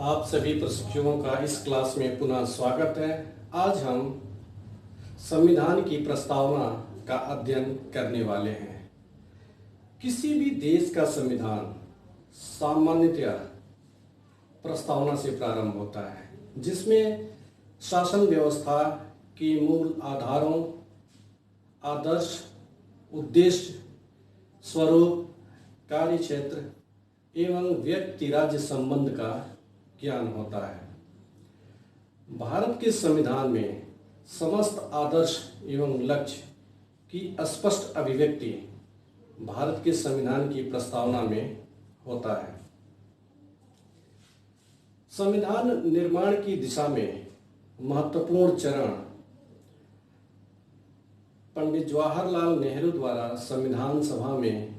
आप सभी प्रशिक्षुओं का इस क्लास में पुनः स्वागत है। आज हम संविधान की प्रस्तावना का अध्ययन करने वाले हैं। किसी भी देश का संविधान सामान्यतया प्रस्तावना से प्रारंभ होता है, जिसमें शासन व्यवस्था के मूल आधारों, आदर्श, उद्देश्य, स्वरूप, कार्यक्षेत्र एवं व्यक्ति राज्य संबंध का ज्ञान होता है। भारत के संविधान में समस्त आदर्श एवं लक्ष्य की स्पष्ट अभिव्यक्ति भारत के संविधान की प्रस्तावना में होता है। संविधान निर्माण की दिशा में महत्वपूर्ण चरण पंडित जवाहरलाल नेहरू द्वारा संविधान सभा में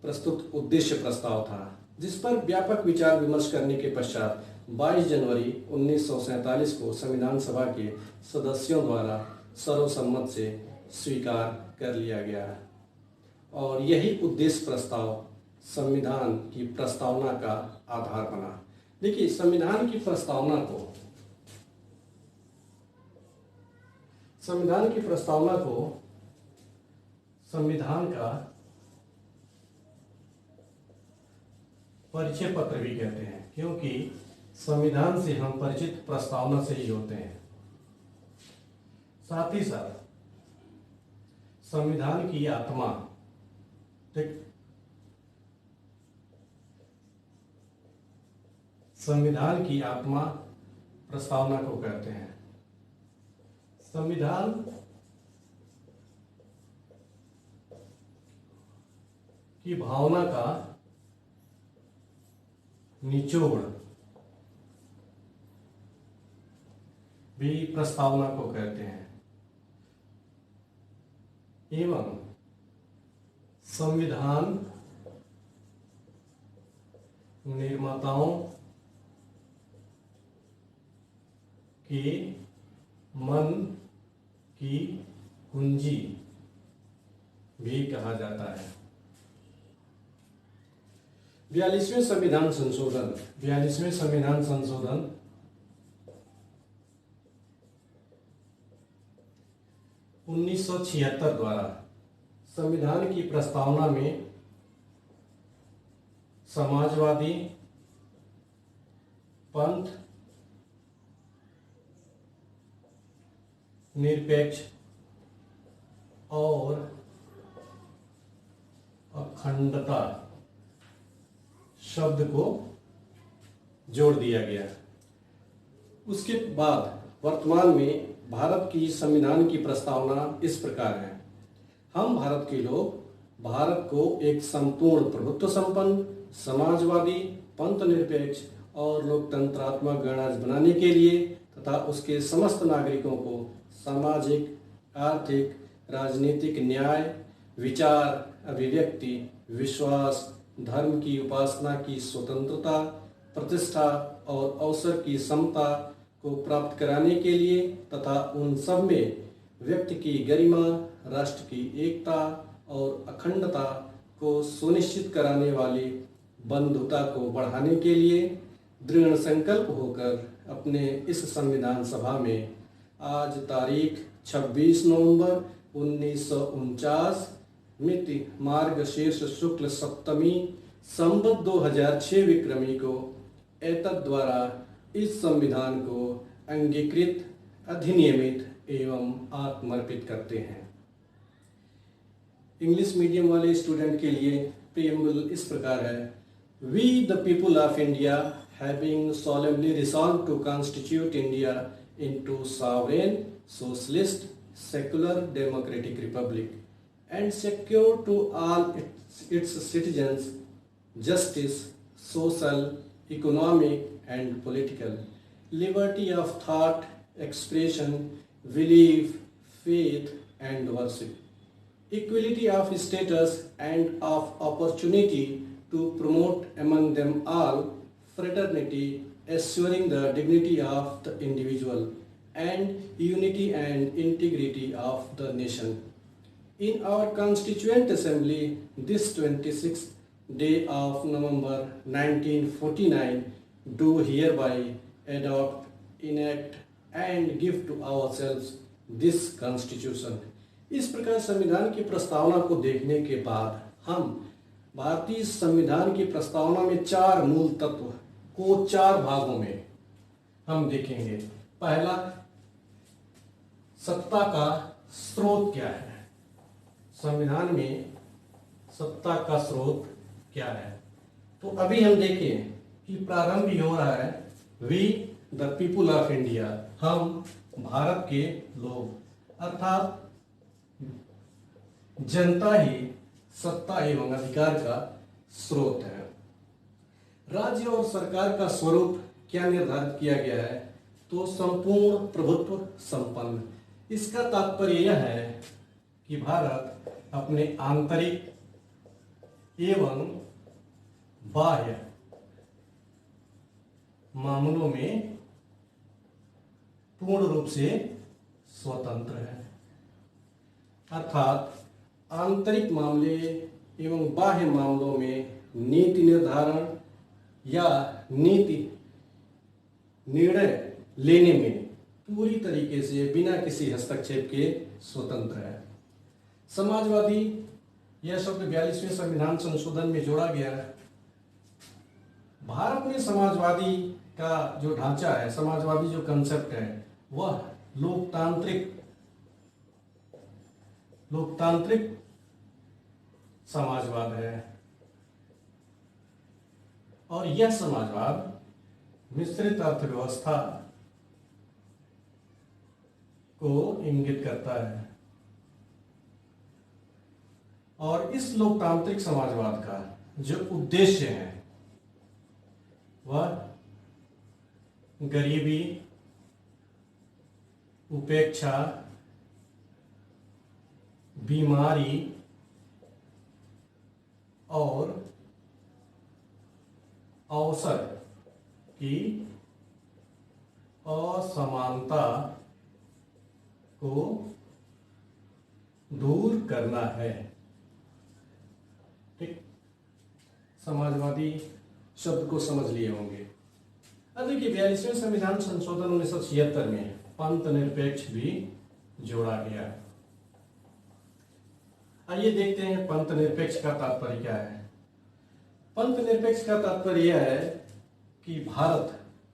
प्रस्तुत उद्देश्य प्रस्ताव था, जिस पर व्यापक विचार विमर्श करने के पश्चात 22 जनवरी 1947 को संविधान सभा के सदस्यों द्वारा सर्वसम्मत से स्वीकार कर लिया गया और यही उद्देश्य प्रस्ताव संविधान की प्रस्तावना का आधार बना। देखिए, संविधान की प्रस्तावना को संविधान का परिचय पत्र भी कहते हैं, क्योंकि संविधान से हम परिचित प्रस्तावना से ही होते हैं। साथ ही साथ संविधान की आत्मा, ठीक, संविधान की आत्मा प्रस्तावना को कहते हैं। संविधान की भावना का निचोड़ भी प्रस्तावना को कहते हैं एवं संविधान निर्माताओं के मन की कुंजी भी कहा जाता है। 42वें संविधान संशोधन 1976 द्वारा संविधान की प्रस्तावना में समाजवादी, पंथ निरपेक्ष और अखंडता शब्द को जोड़ दिया गया। उसके बाद वर्तमान में भारत की संविधान की प्रस्तावना इस प्रकार है। हम भारत के लोग भारत को एक संपूर्ण प्रभुत्व संपन्न, समाजवादी, पंथ निरपेक्ष और लोकतंत्रात्मक गणराज्य बनाने के लिए तथा उसके समस्त नागरिकों को सामाजिक, आर्थिक, राजनीतिक न्याय, विचार, अभिव्यक्ति, विश्वास, धर्म की उपासना की स्वतंत्रता, प्रतिष्ठा और अवसर की समता को प्राप्त कराने के लिए तथा उन सब में व्यक्ति की गरिमा, राष्ट्र की एकता और अखंडता को सुनिश्चित कराने वाली बंधुता को बढ़ाने के लिए दृढ़ संकल्प होकर अपने इस संविधान सभा में आज तारीख 26 नवंबर 1949 मिति मार्गशीर्ष शुक्ल सप्तमी संवत 2006 विक्रमी को एतद द्वारा इस संविधान को अंगीकृत, अधिनियमित एवं आत्मर्पित करते हैं। इंग्लिश मीडियम वाले स्टूडेंट के लिए प्रीएम्बल इस प्रकार है। We the people of India having solemnly resolved to constitute India into sovereign, socialist, secular, democratic republic and secure to all its citizens justice, social, economic and political, liberty of thought, expression, belief, faith and worship, equality of status and of opportunity to promote among them all fraternity, assuring the dignity of the individual and unity and integrity of the nation. In our Constituent Assembly, this 26th day of November 1949, do hereby adopt, enact and give to ourselves this constitution। इस प्रकार संविधान की प्रस्तावना को देखने के बाद हम भारतीय संविधान की प्रस्तावना में 4 मूल तत्व को 4 भागों में हम देखेंगे। पहला, सत्ता का स्रोत क्या है। संविधान में सत्ता का स्रोत क्या है। तो अभी हम देखें कि प्रारंभ ही हो रहा है we the people of India, हम भारत के लोग, अर्थात जनता ही सत्ता एवं अधिकार का स्रोत है। राज्य और सरकार का स्वरूप क्या निर्धारित किया गया है, तो संपूर्ण प्रभुत्व संपन्न। इसका तात्पर्य यह है कि भारत अपने आंतरिक एवं बाह्य मामलों में पूर्ण रूप से स्वतंत्र है, अर्थात आंतरिक मामले एवं बाह्य मामलों में नीति निर्धारण या नीति निर्णय लेने में पूरी तरीके से बिना किसी हस्तक्षेप के स्वतंत्र है। समाजवादी, यह शब्द 42वें संविधान संशोधन में जोड़ा गया है। भारत में समाजवादी का जो ढांचा है, समाजवादी जो कंसेप्ट है, वह लोकतांत्रिक समाजवाद है और यह समाजवाद मिश्रित अर्थव्यवस्था को इंगित करता है। और इस लोकतांत्रिक समाजवाद का जो उद्देश्य है वह गरीबी, उपेक्षा, बीमारी और अवसर की असमानता को दूर करना है। ठीक, समाजवादी शब्द को समझ लिए होंगे। अब देखिए 42वें संविधान संशोधन 1976 में पंथ निरपेक्ष भी जोड़ा गया। आइए देखते हैं पंथ निरपेक्ष का तात्पर्य क्या है। पंथ निरपेक्ष का तात्पर्य यह है कि भारत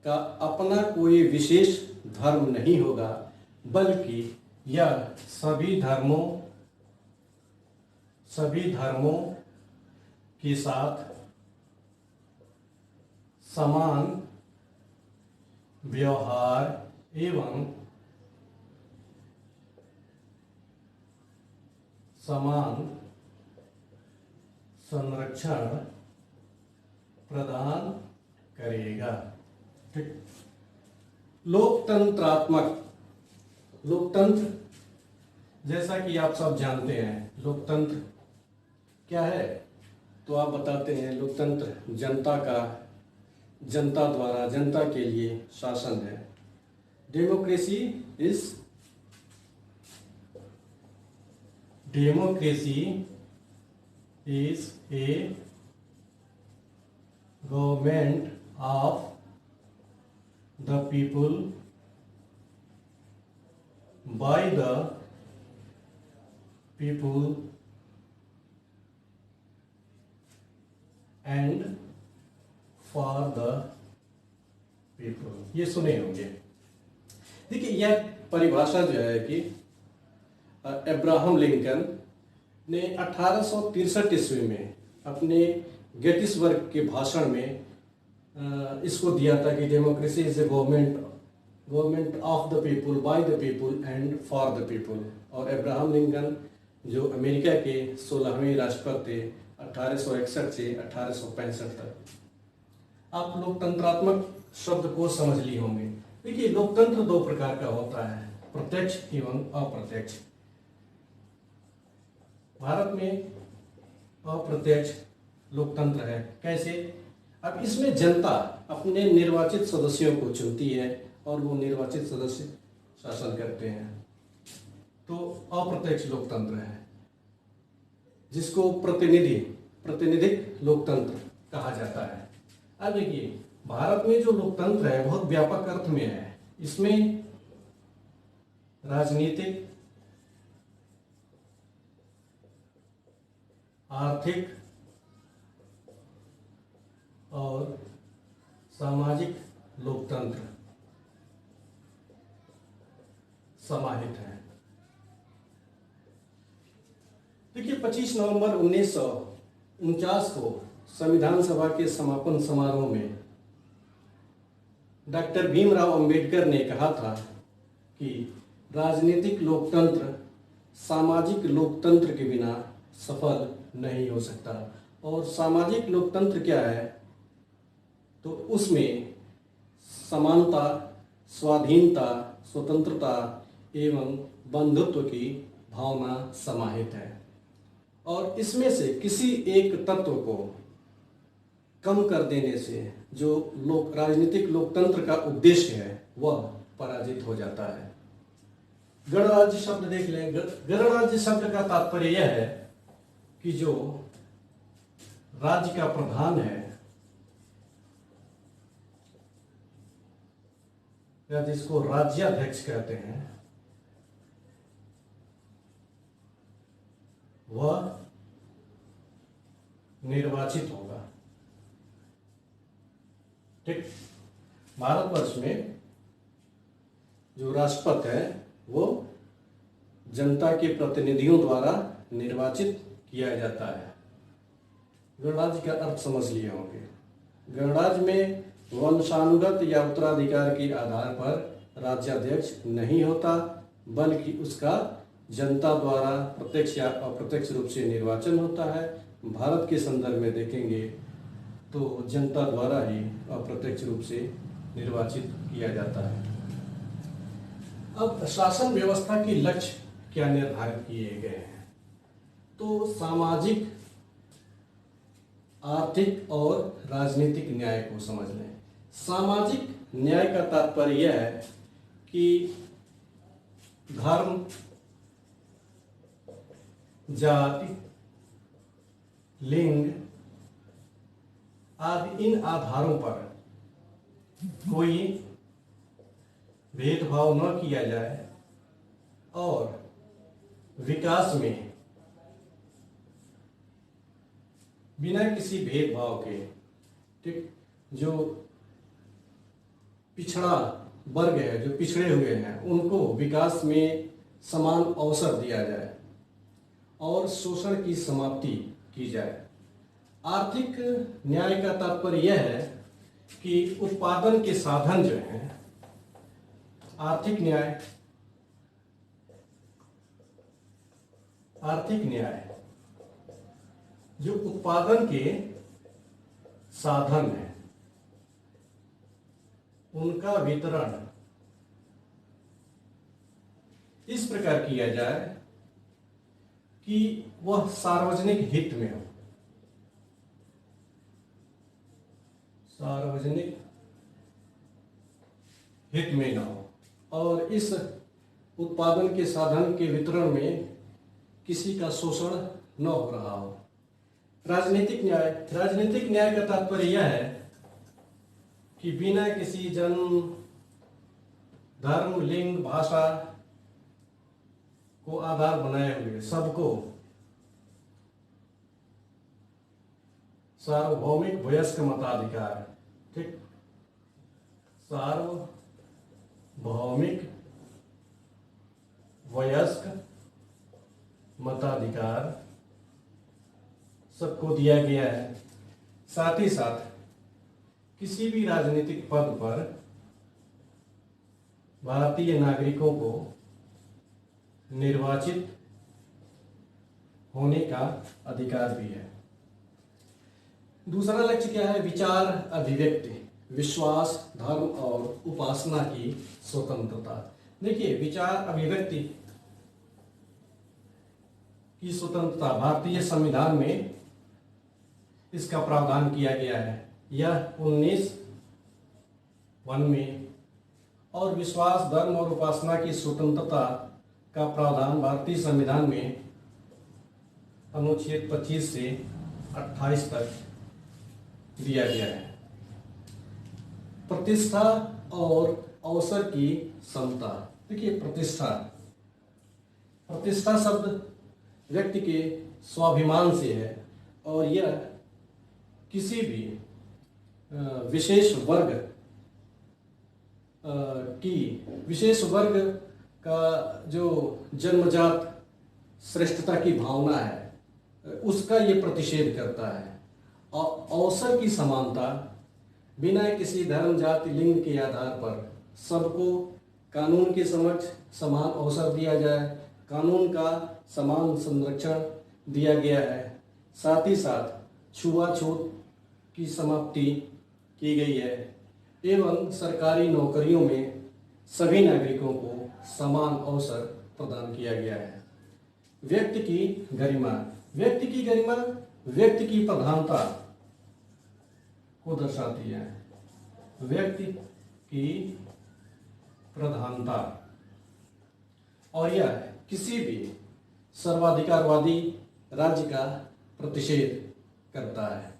का अपना कोई विशेष धर्म नहीं होगा, बल्कि यह सभी धर्मों के साथ समान व्यवहार एवं समान संरक्षण प्रदान करेगा। ठीक, लोकतंत्र जैसा कि आप सब जानते हैं, लोकतंत्र क्या है, तो आप बताते हैं लोकतंत्र जनता द्वारा जनता के लिए शासन है। Democracy is a government of the people by the people and for the people. ये सुने होंगे। देखिए यह परिभाषा जो है कि अब्राहम लिंकन ने 1863 ईस्वी में अपने गेटिसबर्ग के भाषण में इसको दिया था कि democracy is a government of the people, by the people and for the people. और अब्राहम लिंकन जो अमेरिका के 16वें राष्ट्रपति थे 1861 से 1865 तक। आप लोकतंत्रात्मक शब्द को समझ लिए होंगे। देखिए लोकतंत्र 2 प्रकार का होता है, प्रत्यक्ष एवं अप्रत्यक्ष। भारत में अप्रत्यक्ष लोकतंत्र है। कैसे? अब इसमें जनता अपने निर्वाचित सदस्यों को चुनती है और वो निर्वाचित सदस्य शासन करते हैं, तो अप्रत्यक्ष लोकतंत्र है, जिसको प्रतिनिधिक लोकतंत्र कहा जाता है। अब देखिए भारत में जो लोकतंत्र है बहुत व्यापक अर्थ में है। इसमें राजनीतिक, आर्थिक और सामाजिक लोकतंत्र समाहित है। देखिए, 25 नवंबर 1949 को संविधान सभा के समापन समारोह में डॉक्टर भीमराव अंबेडकर ने कहा था कि राजनीतिक लोकतंत्र सामाजिक लोकतंत्र के बिना सफल नहीं हो सकता। और सामाजिक लोकतंत्र क्या है? तो उसमें समानता, स्वाधीनता, स्वतंत्रता एवं बंधुत्व की भावना समाहित है। और इसमें से किसी एक तत्व को कम कर देने से जो राजनीतिक लोकतंत्र का उद्देश्य है वह पराजित हो जाता है। गणराज्य शब्द देख लें। गणराज्य शब्द का तात्पर्य यह है कि जो राज्य का प्रधान है या जिसको राज्याध्यक्ष कहते हैं वह निर्वाचित होगा। ठीक, भारतवर्ष में जो राष्ट्रपति है वो जनता के प्रतिनिधियों द्वारा निर्वाचित किया जाता है। गणराज्य का अर्थ समझ लिए होंगे। गणराज्य में वंशानुगत या उत्तराधिकार के आधार पर राज्याध्यक्ष नहीं होता, बल्कि उसका जनता द्वारा प्रत्यक्ष या अप्रत्यक्ष रूप से निर्वाचन होता है। भारत के संदर्भ में देखेंगे तो जनता द्वारा ही अप्रत्यक्ष रूप से निर्वाचित किया जाता है। अब शासन व्यवस्था के लक्ष्य क्या निर्धारित किए गए हैं? तो सामाजिक, आर्थिक और राजनीतिक न्याय को समझ लें। सामाजिक न्याय का तात्पर्य यह है कि धर्म, जाति, लिंग आदि इन आधारों पर कोई भेदभाव न किया जाए और विकास में बिना किसी भेदभाव के, ठीक, जो पिछड़ा वर्ग है, जो पिछड़े हुए हैं, उनको विकास में समान अवसर दिया जाए और शोषण की समाप्ति की जाए। आर्थिक न्याय का तात्पर्य यह है कि उत्पादन के साधन जो हैं, आर्थिक न्याय जो उत्पादन के साधन हैं उनका वितरण इस प्रकार किया जाए कि वह सार्वजनिक हित में हो। सार्वजनिक हित में न हो और इस उत्पादन के साधन के वितरण में किसी का शोषण न हो रहा हो। राजनीतिक न्याय का तात्पर्य यह है कि बिना किसी जन्म, धर्म, लिंग, भाषा को आधार बनाए हुए सबको सार्वभौमिक वयस्क मताधिकार, ठीक, सार्वभौमिक वयस्क मताधिकार सबको दिया गया है। साथ ही साथ किसी भी राजनीतिक पद पर भारतीय नागरिकों को निर्वाचित होने का अधिकार भी है। दूसरा लक्ष्य क्या है? विचार अभिव्यक्ति, विश्वास, धर्म और उपासना की स्वतंत्रता। देखिए, विचार अभिव्यक्ति की स्वतंत्रता भारतीय संविधान में इसका प्रावधान किया गया है। यह 19(1) में और विश्वास, धर्म और उपासना की स्वतंत्रता का प्रावधान भारतीय संविधान में अनुच्छेद 25 से 28 तक दिया गया है। प्रतिष्ठा और अवसर की समता। देखिए प्रतिष्ठा, प्रतिष्ठा शब्द व्यक्ति के स्वाभिमान से है और यह किसी भी विशेष वर्ग विशेष वर्ग का जो जन्मजात श्रेष्ठता की भावना है उसका ये प्रतिषेध करता है। और अवसर की समानता, बिना किसी धर्म जाति लिंग के आधार पर सबको कानून के समक्ष समान अवसर दिया जाए, कानून का समान संरक्षण दिया गया है। साथ ही साथ छुआछूत की समाप्ति की गई है एवं सरकारी नौकरियों में सभी नागरिकों को समान अवसर प्रदान किया गया है। व्यक्ति की गरिमा, व्यक्ति की गरिमा व्यक्ति की प्रधानता को दर्शाती है। व्यक्ति की प्रधानता, और यह किसी भी सर्वाधिकारवादी राज्य का प्रतिषेध करता है।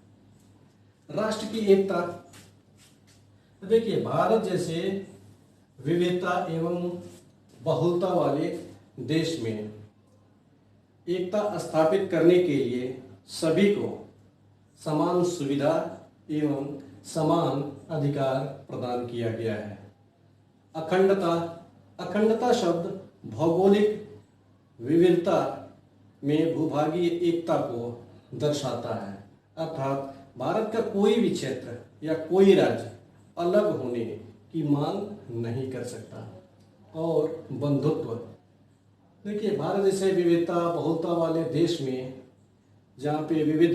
राष्ट्र की एकता, देखिए भारत जैसे विविधता एवं बहुलता वाले देश में एकता स्थापित करने के लिए सभी को समान सुविधा एवं समान अधिकार प्रदान किया गया है। अखंडता, अखंडता शब्द भौगोलिक विविधता में भूभागीय एकता को दर्शाता है, अर्थात भारत का कोई भी क्षेत्र या कोई राज्य अलग होने की मांग नहीं कर सकता। और बंधुत्व, देखिए भारत जैसे विविधता बहुलता वाले देश में जहाँ पे विविध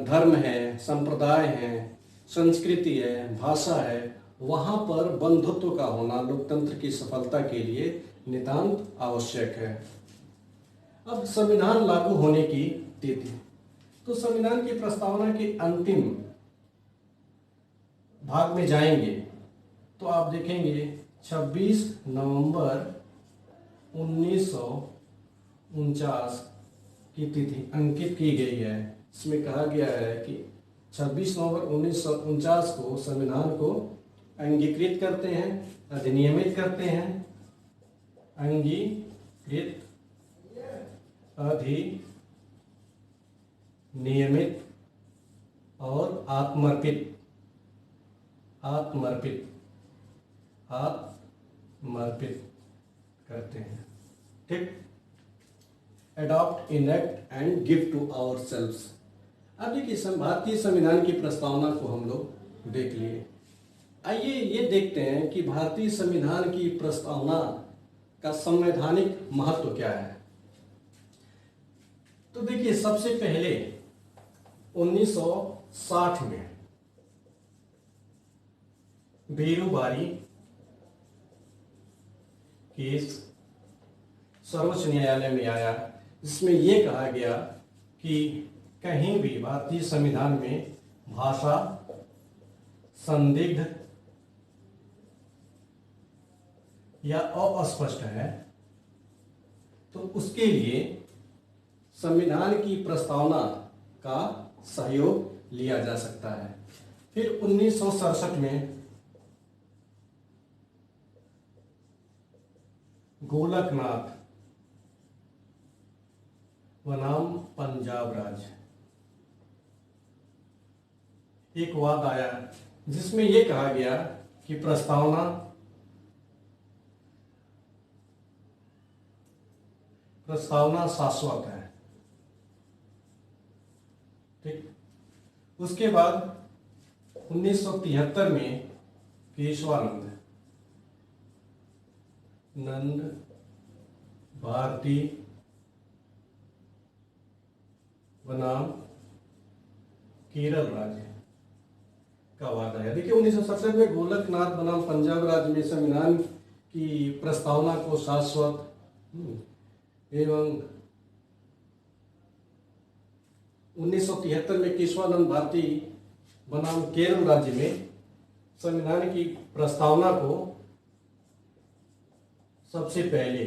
धर्म है, संप्रदाय हैं, संस्कृति है, भाषा है, वहाँ पर बंधुत्व का होना लोकतंत्र की सफलता के लिए नितांत आवश्यक है। अब संविधान लागू होने की तिथि, तो संविधान की प्रस्तावना के अंतिम भाग में जाएंगे तो आप देखेंगे 26 नवंबर 1949 की तिथि अंकित की गई है। इसमें कहा गया है कि 26 नवंबर 1949 को संविधान को अंगीकृत करते हैं, अधिनियमित करते हैं, अंगीकृत, अधिनियमित और आत्मर्पित करते हैं। ठीक, adopt, enact and give to ourselves. अब देखिए भारतीय संविधान की प्रस्तावना को हम लोग देख लिए। आइए ये देखते हैं कि भारतीय संविधान की प्रस्तावना का संवैधानिक महत्व क्या है। तो देखिए सबसे पहले 1960 में बेरूबारी केस सर्वोच्च न्यायालय में आया, जिसमें यह कहा गया कि कहीं भी भारतीय संविधान में भाषा संदिग्ध या अस्पष्ट है तो उसके लिए संविधान की प्रस्तावना का सहयोग लिया जा सकता है। फिर 1967 में गोलकनाथ बनाम पंजाब राज्य एक वाद आया, जिसमें यह कहा गया कि प्रस्तावना शाश्वत है। ठीक, उसके बाद 1973 में केशवानंद भारती बनाम केरल राज्य का वाद आया। देखिए 1967 में गोलकनाथ बनाम पंजाब राज्य में संविधान की प्रस्तावना को शाश्वत एवं 1973 में केशवानंद भारती बनाम केरल राज्य में संविधान की प्रस्तावना को सबसे पहले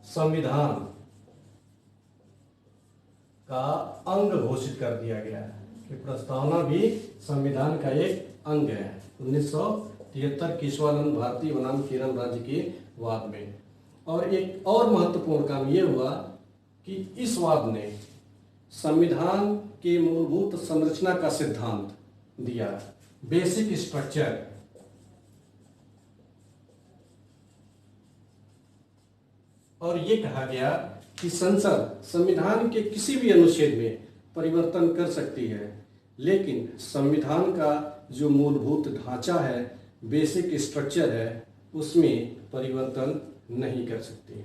संविधान का अंग घोषित कर दिया गया है। कि प्रस्तावना भी संविधान का एक अंग है। 1973 केशवानंद भारती बनाम केरल राज्य के वाद में। और एक और महत्वपूर्ण काम ये हुआ कि इस वाद ने संविधान के मूलभूत संरचना का सिद्धांत दिया, बेसिक स्ट्रक्चर। और ये कहा गया कि संसद संविधान के किसी भी अनुच्छेद में परिवर्तन कर सकती है, लेकिन संविधान का जो मूलभूत ढांचा है, बेसिक स्ट्रक्चर है, उसमें परिवर्तन नहीं कर सकती।